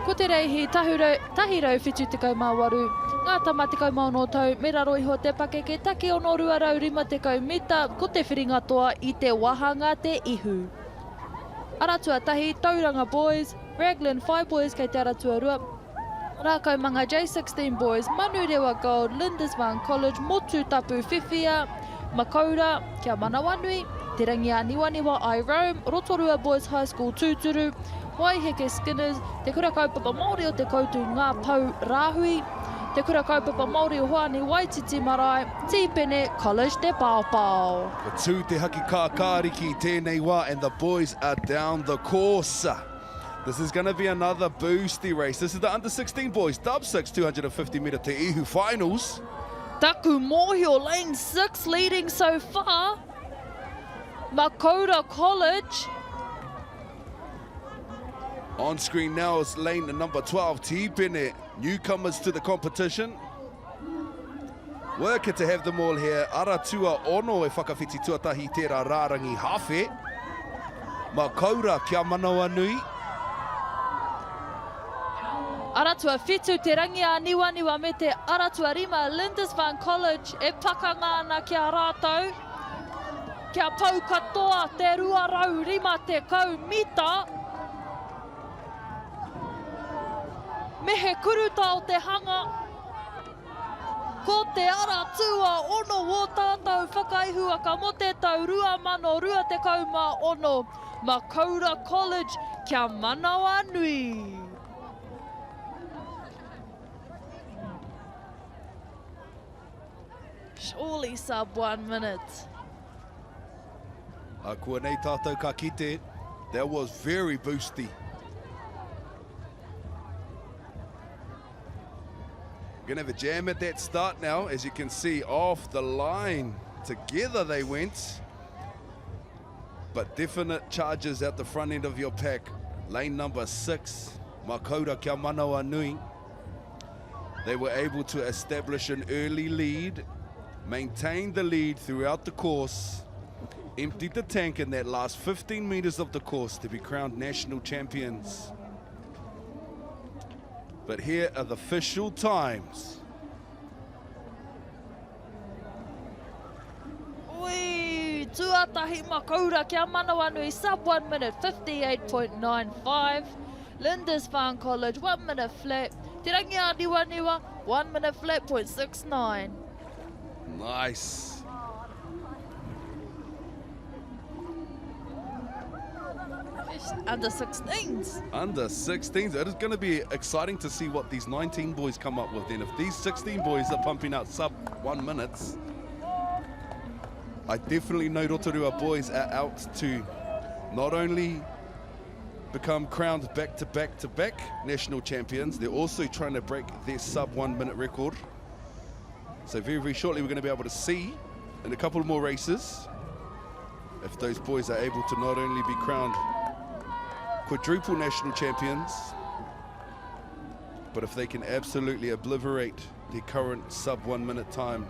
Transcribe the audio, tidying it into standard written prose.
Ko te reihi, tahirau whitu tekau mā waru, ngā tama tekau mā no tau, me raro iho te pake ke take o no ruarau rima tekau mita, ko te whiringa toa i te wahanga te ihu. Aratua tahi, tauranga boys, Raglan 5 boys kei te aratua rua, Rākaumanga J16 boys, Manu Rewa Gold, Lindisfarne College, Motu Tapu Whiwhia, Makaura, kia Manawanui, Te Rangi a Niwaniwa I Rome, Rotorua Boys High School Tūturu, Waiheke Skinners, Te Kura Kaupapa Māori o te koutu Ngā Pau Rāhui, Te Kura Kaupapa Māori o Hoani Waititi Marae, Tīpene College Te Pāpāo. The tū te haki kā kāriki tēnei wā, and the boys are down the course. This is going to be another boosty race. This is the under-16 boys, Dub 6, 250 metre te ihu finals. Taku Mōhio, lane 6 leading so far. Makaura College. On screen now is lane number 12, Tīpene, newcomers to the competition. Working to have them all here. Aratua ono e whakawhiti tuatahi tērā rārangi hawhe. Makaura kia manawa nui. Aratua whitu te rangi a Niwaniwa me te Aratua Rima, Lindisfarne College e pakangana kia rātou. Kia pau katoa te ruarau rima te kau mita. Mehe kuruta o te hanga. Ko te Aratua ono o tātou whakaihuaka mo te tau rua mano rua te kauma ono. Makaura College kia manawa nui. Surely sub 1 minute. Kua nei tātou ka kite, that was very boosty. Gonna have a jam at that start now, as you can see, off the line. Together they went. But definite charges at the front end of your pack. Lane number 6, Makaura kia manawa nui. They were able to establish an early lead, maintained the lead throughout the course, emptied the tank in that last 15 meters of the course to be crowned national champions. But here are the official times. Ui, tuatahi Makaura kia manawa nui, sub 1 minute, 58.95. Lindisfarne College, 1 minute flat. Te Rangi a Niwaniwa, 1 minute flat, .69. Nice. Under 16s. Under 16s. It is going to be exciting to see what these 19 boys come up with then. If these 16 boys are pumping out sub 1 minutes, I definitely know Rotorua boys are out to not only become crowned back-to-back national champions, they're also trying to break their sub 1 minute record. So very, very shortly we're going to be able to see in a couple more races if those boys are able to not only be crowned quadruple national champions, but if they can absolutely obliterate their current sub 1 minute time